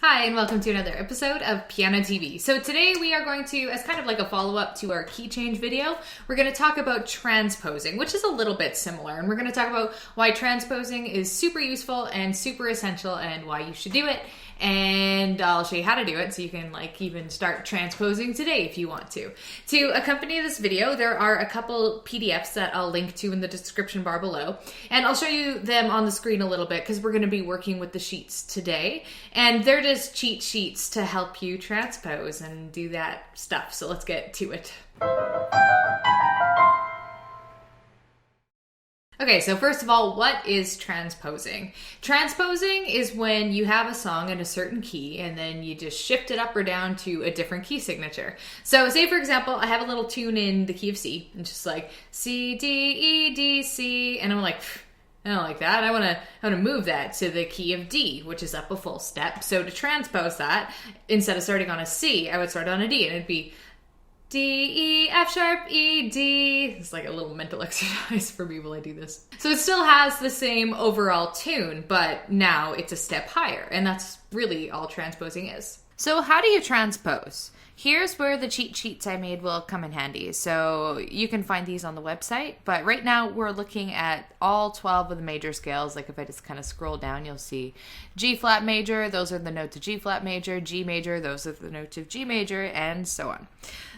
Hi, and welcome to another episode of pianoTV. So today we are going to, as kind of like a follow-up to our key change video, we're going to talk about transposing, which is a little bit similar. And we're going to talk about why transposing is super useful and super essential and why you should do it. And I'll show you how to do it so you can even start transposing today if you want to. To accompany this video, there are a couple PDFs that I'll link to in the description bar below. And I'll show you them on the screen a little bit because we're going to be working with the sheets today. And they're just cheat sheets to help you transpose and do that stuff. So let's get to it. Okay, so first of all, what is transposing? Transposing is when you have a song in a certain key and then you just shift it up or down to a different key signature. So say, for example, I have a little tune in the key of C, and just like C, D, E, D, C, and I'm like, I don't like that. I want to move that to the key of D, which is up a full step. So to transpose that, instead of starting on a C, I would start on a D, and it'd be D, E, F sharp, E, D. It's like a little mental exercise for me while I do this. So it still has the same overall tune, but now it's a step higher, and that's really all transposing is. So how do you transpose? Here's where the cheat sheets I made will come in handy. So you can find these on the website, but right now we're looking at all 12 of the major scales. Like if I just kind of scroll down, you'll see G flat major, those are the notes of G flat major, G major, those are the notes of G major, and so on.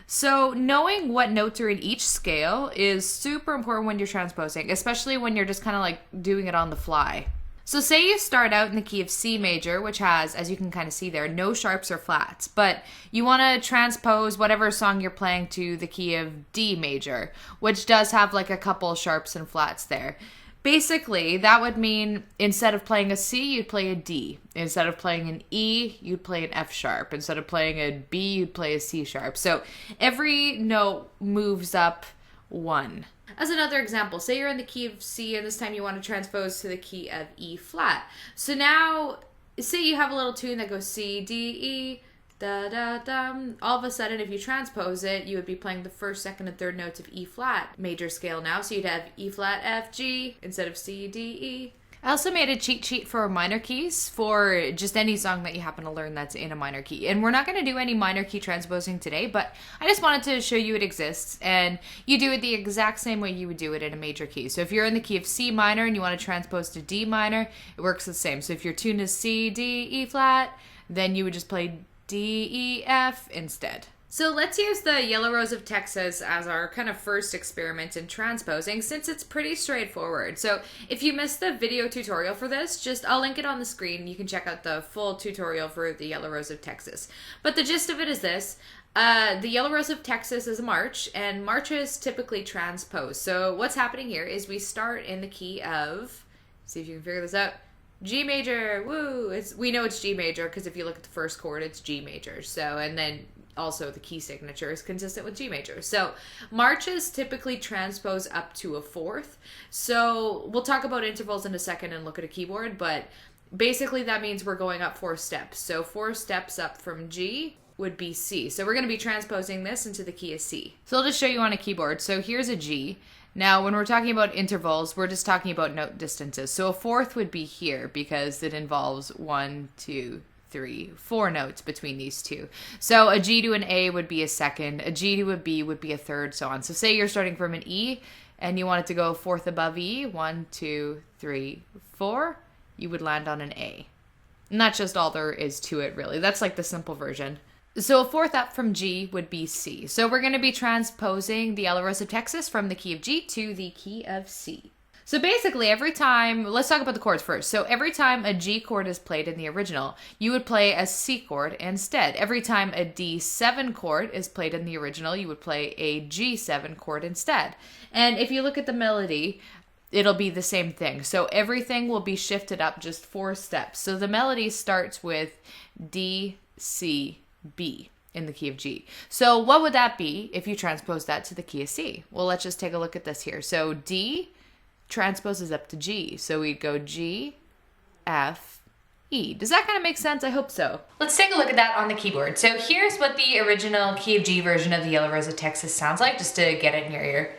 So knowing what notes are in each scale is super important when you're transposing, especially when you're just kind of like doing it on the fly. So say you start out in the key of C major, which has, as you can kind of see there, no sharps or flats, but you want to transpose whatever song you're playing to the key of D major, which does have like a couple sharps and flats there. Basically, that would mean instead of playing a C, you'd play a D. Instead of playing an E, you'd play an F sharp. Instead of playing a B, you'd play a C sharp. So every note moves up one. As another example, say you're in the key of C and this time you want to transpose to the key of E flat. So now, say you have a little tune that goes C, D, E, da, da, da. All of a sudden, if you transpose it, you would be playing the first, second, and third notes of E flat major scale now. So you'd have E flat, F, G instead of C, D, E. I also made a cheat sheet for minor keys for just any song that you happen to learn that's in a minor key. And we're not going to do any minor key transposing today, but I just wanted to show you it exists. And you do it the exact same way you would do it in a major key. So if you're in the key of C minor and you want to transpose to D minor, it works the same. So if your tune is C, D, E flat, then you would just play D, E, F instead. So let's use the Yellow Rose of Texas as our kind of first experiment in transposing since it's pretty straightforward. So if you missed the video tutorial for this, I'll link it on the screen. You can check out the full tutorial for the Yellow Rose of Texas. But the gist of it is this. The Yellow Rose of Texas is a march, and marches typically transpose. So what's happening here is we start in the key of, see if you can figure this out, G major, woo! We know it's G major because if you look at the first chord, it's G major. So, and then also the key signature is consistent with G major. So marches typically transpose up to a fourth. So we'll talk about intervals in a second and look at a keyboard, but basically that means we're going up 4 steps. So 4 steps up from G would be C. So we're going to be transposing this into the key of C. So I'll just show you on a keyboard. So here's a G. Now, when we're talking about intervals, we're just talking about note distances. So a fourth would be here because it involves 1, 2, 3, 4 notes between these two. So a G to an A would be a second, a G to a B would be a third, so on. So say you're starting from an E and you want it to go fourth above E, 1, 2, 3, 4, you would land on an A. And that's just all there is to it, really. That's like the simple version. So a fourth up from G would be C. So we're going to be transposing the Yellow Rose of Texas from the key of G to the key of C. So basically every time, let's talk about the chords first. So every time a G chord is played in the original, you would play a C chord instead. Every time a D7 chord is played in the original, you would play a G7 chord instead. And if you look at the melody, it'll be the same thing. So everything will be shifted up just 4 steps. So the melody starts with D, C, B in the key of G. So what would that be if you transpose that to the key of C? Well, let's just take a look at this here. So D transposes up to G. So we'd go G, F, E. Does that kind of make sense? I hope so. Let's take a look at that on the keyboard. So here's what the original key of G version of the Yellow Rose of Texas sounds like, just to get it in your ear.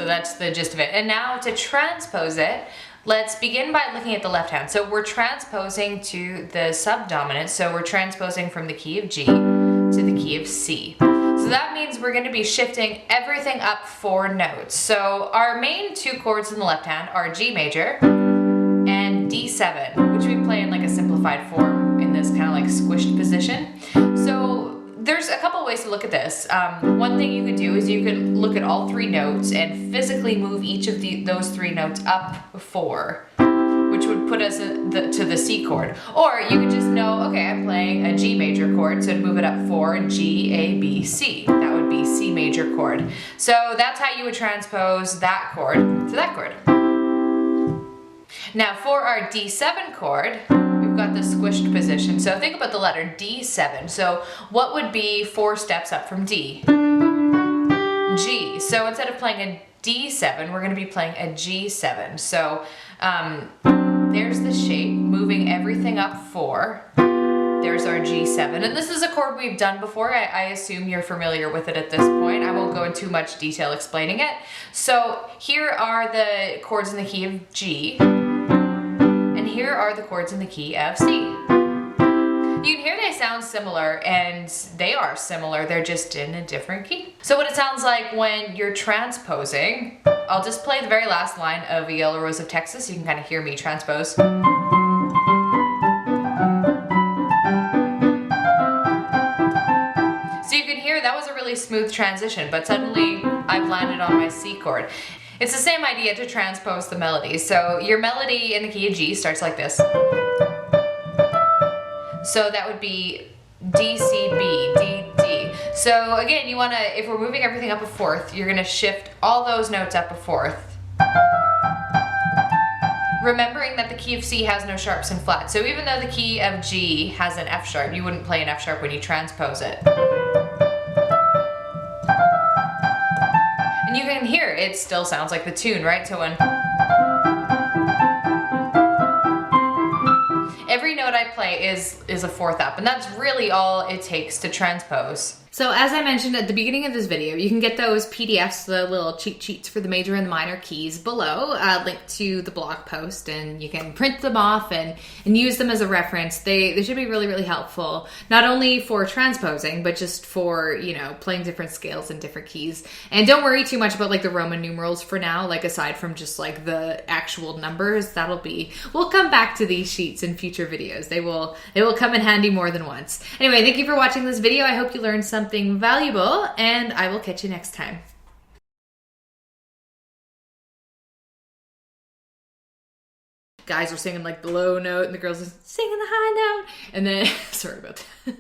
that's the gist of it. And now to transpose it, let's begin by looking at the left hand. So we're transposing to the subdominant. So we're transposing from the key of G to the key of C. So that means we're going to be shifting everything up 4 notes. So our main 2 chords in the left hand are G major and D7, which we play in like a simplified form in this kind of like squished position. So there's a couple ways to look at this. One thing you could do is you could look at all 3 notes and physically move each of those 3 notes up 4, which would put us to the C chord. Or you could just know, okay, I'm playing a G major chord, so I'd move it up 4, G, A, B, C. That would be C major chord. So that's how you would transpose that chord to that chord. Now for our D7 chord, we've got the squished position. So think about the letter D7. So what would be 4 steps up from D? G. So instead of playing a D7, we're going to be playing a G7. So there's the shape, moving everything up 4. There's our G7. And this is a chord we've done before. I assume you're familiar with it at this point. I won't go into too much detail explaining it. So here are the chords in the key of G. And here are the chords in the key of C. You can hear they sound similar, and they are similar, they're just in a different key. So what it sounds like when you're transposing, I'll just play the very last line of A Yellow Rose of Texas, so you can kind of hear me transpose. So you can hear that was a really smooth transition, but suddenly I've landed on my C chord. It's the same idea to transpose the melody. So your melody in the key of G starts like this. So that would be D, C, B, D, D. So again, you wanna, if we're moving everything up a 4th, you're gonna shift all those notes up a 4th. Remembering that the key of C has no sharps and flats. So even though the key of G has an F sharp, you wouldn't play an F sharp when you transpose it. And you can hear it still sounds like the tune, right? So when every note I play is a 4th up, and that's really all it takes to transpose. So as I mentioned at the beginning of this video, you can get those PDFs, the little cheat sheets for the major and the minor keys below, linked to the blog post, and you can print them off and use them as a reference. They should be really, really helpful, not only for transposing, but just for, you know, playing different scales and different keys. And don't worry too much about like the Roman numerals for now, like aside from just like the actual numbers, we'll come back to these sheets in future videos. They will come in handy more than once. Anyway, thank you for watching this video. I hope you learned something valuable, and I will catch you next time. Guys are singing like the low note and the girls are singing the high note, and then sorry about that.